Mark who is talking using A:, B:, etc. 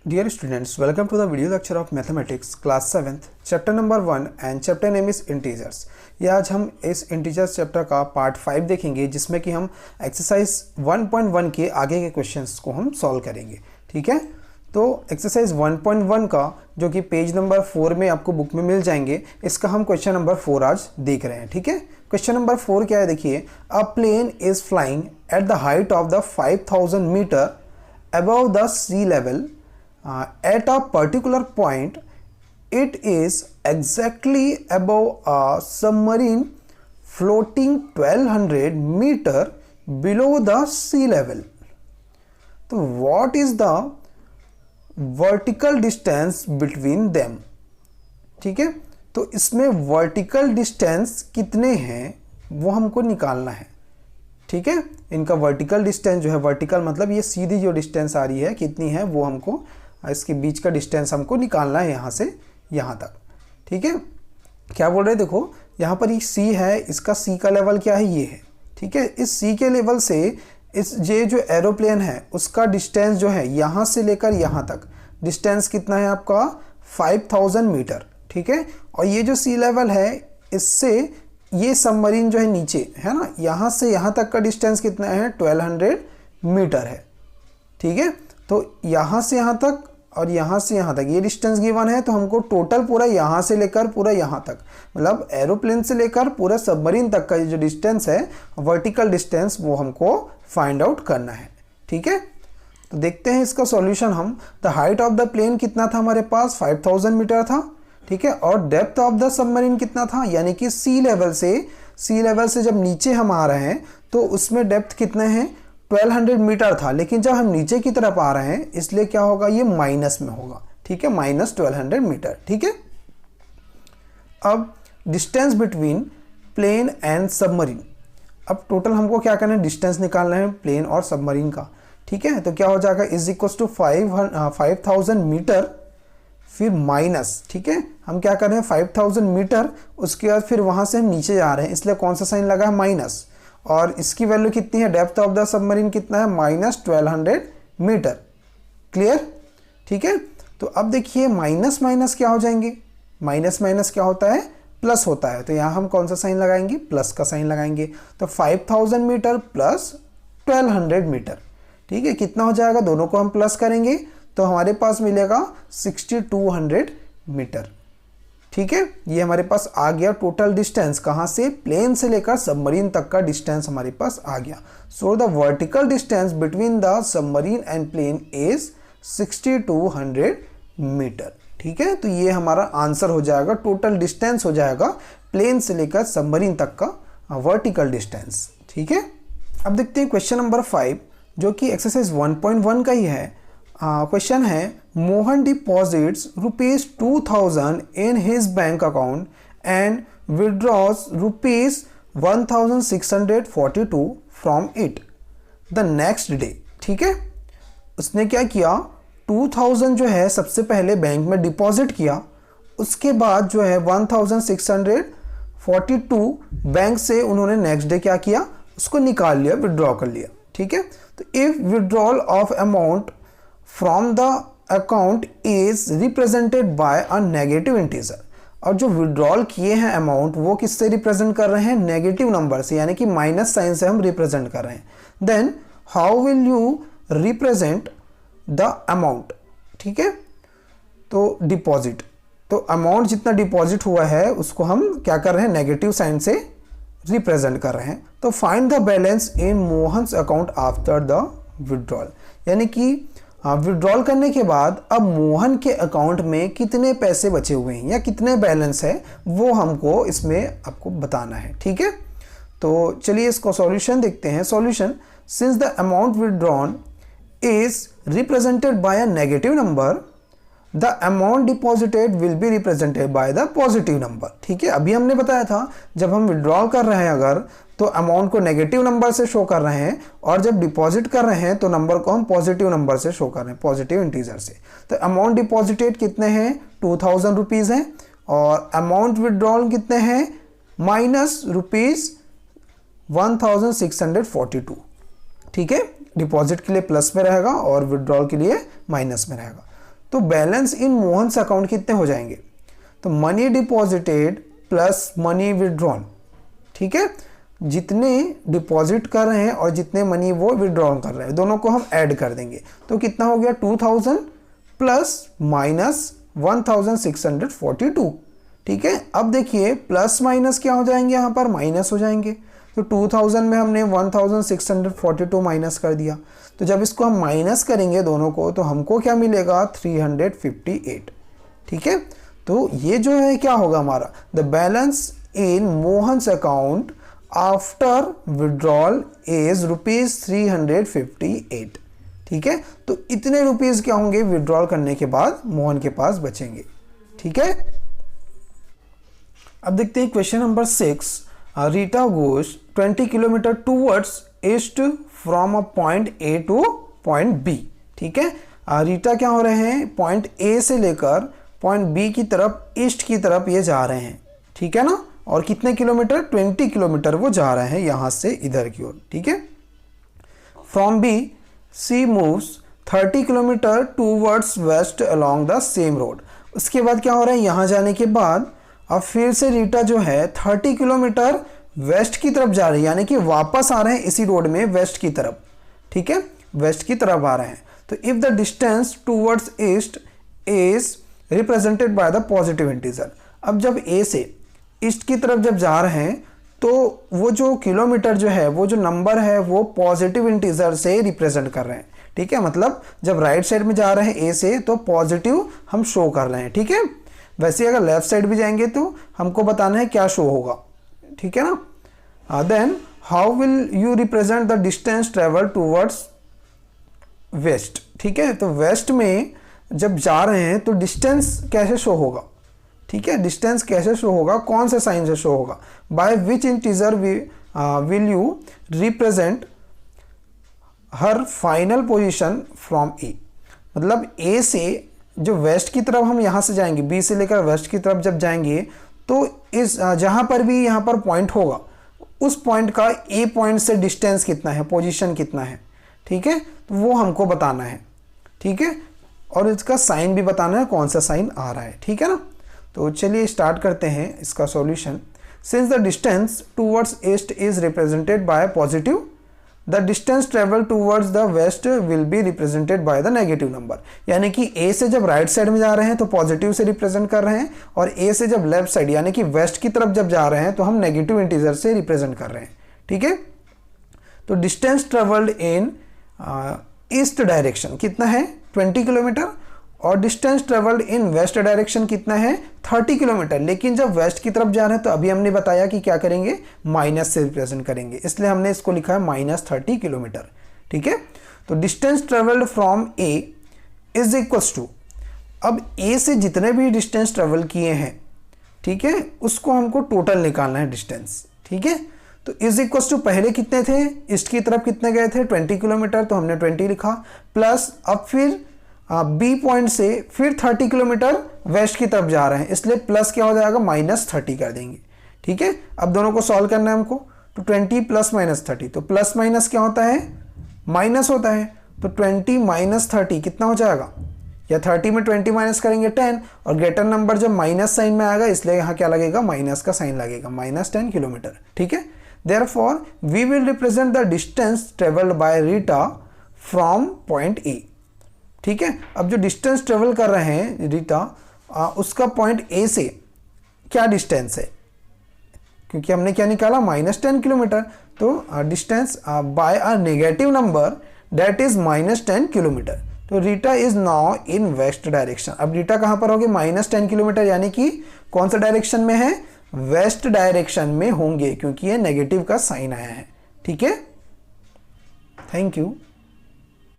A: Dear students, welcome to the video lecture of Mathematics class 7th chapter number 1 and chapter name is integers। ये आज हम इस integers chapter का part 5 देखेंगे जिसमें कि हम एक्सरसाइज 1.1 के आगे के क्वेश्चंस को हम सॉल्व करेंगे। ठीक है, तो एक्सरसाइज 1.1 का जो कि पेज नंबर 4 में आपको बुक में मिल जाएंगे, इसका हम क्वेश्चन नंबर 4 आज देख रहे हैं। ठीक है, क्वेश्चन नंबर 4 क्या है देखिए। A plane is flying at the height of the 5000 metre above the sea level at a particular point. It is exactly above a submarine floating 1200 meter below the sea level. So what is the vertical distance between them? ठीक है, तो इसमें vertical distance कितने हैं वो हमको निकालना है। ठीक है, इनका वर्टिकल डिस्टेंस जो है, वर्टिकल मतलब ये सीधी जो डिस्टेंस आ रही है कितनी है वो हमको, इसके बीच का डिस्टेंस हमको निकालना है यहाँ से यहाँ तक। ठीक है, क्या बोल रहे हैं देखो, यहाँ पर ये सी है, इसका सी का लेवल क्या है, ये है। ठीक है, इस सी के लेवल से इस ये जो एरोप्लेन है उसका डिस्टेंस जो है यहाँ से लेकर यहाँ तक डिस्टेंस कितना है आपका 5000 मीटर। ठीक है, और ये जो सी लेवल है इससे ये सबमरीन जो है नीचे है ना, यहाँ से यहाँ तक का डिस्टेंस कितना है 1200 मीटर है। ठीक है, तो यहाँ से यहाँ तक और यहाँ से यहाँ तक ये डिस्टेंस गिवन है, तो हमको टोटल पूरा यहाँ से लेकर पूरा यहाँ तक, मतलब एरोप्लेन से लेकर पूरा सबमरीन तक का जो डिस्टेंस है वर्टिकल डिस्टेंस, वो हमको फाइंड आउट करना है। ठीक है, तो देखते हैं इसका सॉल्यूशन हम। The height of the plane कितना था हमारे पास, 5000 मीटर था। ठीक है, और डेप्थ ऑफ द सबमरीन कितना था, यानी कि सी लेवल से जब नीचे हम आ रहे हैं तो उसमें डेप्थ कितने हैं 1200 मीटर था, लेकिन जब हम नीचे की तरफ आ रहे हैं इसलिए क्या होगा, ये माइनस में होगा। ठीक है, माइनस 1200 मीटर। ठीक है, अब distance between plane and submarine, अब टोटल हमको क्या करना है, डिस्टेंस निकालना है प्लेन और सबमरीन का। ठीक है, तो क्या हो जाएगा, इज इक्वल टू 5000 मीटर फिर माइनस। ठीक है, हम क्या कर रहे हैं 5000 मीटर, उसके बाद फिर वहां से हम नीचे जा रहे हैं इसलिए कौन सा साइन लगा है, माइनस। और इसकी वैल्यू कितनी है, डेप्थ ऑफ द सबमरीन कितना है, माइनस 1200 मीटर। क्लियर। ठीक है, तो अब देखिए माइनस माइनस क्या हो जाएंगे, माइनस माइनस क्या होता है, प्लस होता है, तो यहाँ हम कौन सा साइन लगाएंगे, प्लस का साइन लगाएंगे। तो 5000 मीटर प्लस 1200 मीटर। ठीक है, कितना हो जाएगा, दोनों को हम प्लस करेंगे तो हमारे पास मिलेगा 6200 मीटर। ठीक है, ये हमारे पास आ गया टोटल डिस्टेंस, कहाँ से, प्लेन से लेकर सबमरीन तक का डिस्टेंस हमारे पास आ गया। So the vertical distance between the submarine and plane is 6200 meter. ठीक है, तो ये हमारा आंसर हो जाएगा, टोटल डिस्टेंस हो जाएगा प्लेन से लेकर सबमरीन तक का वर्टिकल डिस्टेंस। ठीक है, अब देखते हैं क्वेश्चन नंबर 5 जो कि एक्सरसाइज 1.1 का ही है। क्वेश्चन है, Mohan deposits ₹2000 in his bank account and withdraws ₹1642 from it the next day. ठीक है, उसने क्या किया, 2000 जो है सबसे पहले बैंक में डिपॉजिट किया, उसके बाद जो है 1642 बैंक से उन्होंने नेक्स्ट डे क्या किया, उसको निकाल लिया, विड्रॉ कर लिया। ठीक है, तो if withdrawal of amount from the account is represented bye a negative integer, और जो विड्रॉल किए हैं अमाउंट वो किससे रिप्रेजेंट कर रहे हैं, नेगेटिव नंबर से, यानी कि माइनस साइन से हम रिप्रेजेंट कर रहे हैं। Then how will you represent the amount. ठीक है, तो डिपॉजिट, तो अमाउंट जितना डिपॉजिट हुआ है उसको हम क्या कर रहे हैं, नेगेटिव साइन से रिप्रेजेंट कर रहे हैं। तो find the balance in Mohan's account after the withdrawal, यानी कि विड्रॉल करने के बाद अब मोहन के अकाउंट में कितने पैसे बचे हुए हैं या कितने बैलेंस है वो हमको इसमें आपको बताना है। ठीक है, तो चलिए इसको सॉल्यूशन देखते हैं। Solution, since the amount withdrawn is represented bye a negative number, the amount deposited will be represented by the positive number. ठीक है, अभी हमने बताया था जब हम विड्रॉल कर रहे हैं अगर तो अमाउंट को नेगेटिव नंबर से शो कर रहे हैं, और जब डिपॉजिट कर रहे हैं तो नंबर को हम पॉजिटिव नंबर से शो कर रहे हैं, पॉजिटिव इंटीजर से। तो अमाउंट डिपॉजिटेड कितने हैं, 2000 रुपीज़ हैं, और अमाउंट विड्रॉल कितने हैं, माइनस ₹1642। ठीक है, डिपॉजिट के लिए प्लस में रहेगा और विड्रॉल के लिए माइनस में रहेगा। तो बैलेंस इन मोहन्स अकाउंट कितने हो जाएंगे? तो money deposited plus money withdrawn, ठीक है, जितने डिपॉजिट कर रहे हैं और जितने मनी वो विड्रॉ कर रहे हैं दोनों को हम ऐड कर देंगे। तो कितना हो गया? 2000 प्लस माइनस 1642, ठीक है। अब देखिए प्लस माइनस क्या हो जाएंगे? यहाँ पर माइनस हो जाएंगे। तो 2000 में हमने 1642 माइनस कर दिया। तो जब इसको हम माइनस करेंगे दोनों को तो हमको क्या मिलेगा? 358, ठीक है। तो ये जो है क्या होगा हमारा? The balance in Mohan's account after withdrawal is ₹358, ठीक है। तो इतने रुपीज क्या होंगे विड्रॉल करने के बाद मोहन के पास बचेंगे, ठीक है। अब देखते हैं question number 6। Rita goes 20 kilometer towards east from a point A to point B, ठीक है। रीटा क्या हो रहे हैं? पॉइंट ए से लेकर पॉइंट बी की तरफ, ईस्ट की तरफ ये जा रहे हैं, ठीक है ना। और कितने किलोमीटर? 20 किलोमीटर वो जा रहे हैं यहां से इधर की ओर, ठीक है। From B C moves 30 kilometer towards west along the same road. उसके बाद क्या हो रहा है? यहां जाने के बाद अब फिर से रीटा जो है 30 किलोमीटर वेस्ट की तरफ जा रही है, यानी कि वापस आ रहे हैं इसी रोड में वेस्ट की तरफ, ठीक है, वेस्ट की तरफ आ रहे हैं। तो if the distance towards east is represented by the positive integer. अब जब ए से ईस्ट की तरफ जब जा रहे हैं तो वो जो किलोमीटर जो है, वो जो नंबर है वो पॉजिटिव इंटीजर से रिप्रेजेंट कर रहे हैं, ठीक है। मतलब जब राइट साइड में जा रहे हैं ए से तो पॉजिटिव हम शो कर रहे हैं, ठीक है। वैसे अगर लेफ्ट साइड भी जाएंगे तो हमको बताना है क्या शो होगा, ठीक है ना। Then how will you represent the distance travel towards west, ठीक है। तो वेस्ट में जब जा रहे हैं तो डिस्टेंस कैसे शो होगा, ठीक है। डिस्टेंस कैसे शो होगा? कौन से साइन से शो होगा? By which integer will you represent her final position from A. मतलब ए से जो वेस्ट की तरफ हम यहाँ से जाएंगे, बी से लेकर वेस्ट की तरफ जब जाएंगे तो इस जहाँ पर भी यहाँ पर पॉइंट होगा उस पॉइंट का ए पॉइंट से डिस्टेंस कितना है, पोजीशन कितना है, ठीक है। तो वो हमको बताना है, ठीक है। और इसका साइन भी बताना है, कौन सा साइन आ रहा है, ठीक है ना। तो चलिए स्टार्ट करते हैं इसका solution. Since the distance towards east is represented by positive, the distance travel towards the west will be represented by the negative number. यानी कि ए से जब राइट साइड में जा रहे हैं तो पॉजिटिव से रिप्रेजेंट कर रहे हैं, और ए से जब लेफ्ट साइड यानी कि वेस्ट की तरफ जब जा रहे हैं तो हम नेगेटिव इंटीजर से रिप्रेजेंट कर रहे हैं, ठीक है। तो distance travelled in east direction कितना है? 20 किलोमीटर, और distance travelled in west direction कितना है? 30 किलोमीटर। लेकिन जब वेस्ट की तरफ जा रहे हैं तो अभी हमने बताया कि क्या करेंगे? माइनस से रिप्रेजेंट करेंगे, इसलिए हमने इसको लिखा है -30 किलोमीटर, ठीक है। तो distance travelled from A is equals to, अब ए से जितने भी डिस्टेंस ट्रेवल किए हैं, ठीक है, उसको हमको टोटल निकालना है डिस्टेंस, ठीक है। तो इज इक्वल्स टू पहले कितने थे? ईस्ट की तरफ कितने गए थे? 20 किलोमीटर, तो हमने 20 लिखा, प्लस अब फिर बी पॉइंट से फिर 30 किलोमीटर वेस्ट की तरफ जा रहे हैं, इसलिए प्लस क्या हो जाएगा? -30 कर देंगे, ठीक है। अब दोनों को सॉल्व करना है हमको। तो 20 प्लस -30, तो प्लस माइनस क्या होता है? माइनस होता है। तो 20 माइनस 30 कितना हो जाएगा? या 30 में 20 माइनस करेंगे 10, और ग्रेटर नंबर जब माइनस साइन में आएगा इसलिए यहाँ क्या लगेगा? माइनस का साइन लगेगा, -10 किलोमीटर, ठीक है। Therefore we will represent the distance travelled by Rita from point A, ठीक है। अब जो डिस्टेंस ट्रेवल कर रहे हैं रीटा, उसका पॉइंट ए से क्या डिस्टेंस है? क्योंकि हमने क्या निकाला? -10 किलोमीटर। तो distance by a negative number that is -10 kilometre. तो Rita is now in west direction. अब रीटा कहाँ पर होगी? -10 किलोमीटर, यानी कि कौन सा डायरेक्शन में है? वेस्ट डायरेक्शन में होंगे, क्योंकि ये नेगेटिव का साइन आया है, ठीक है। Thank you.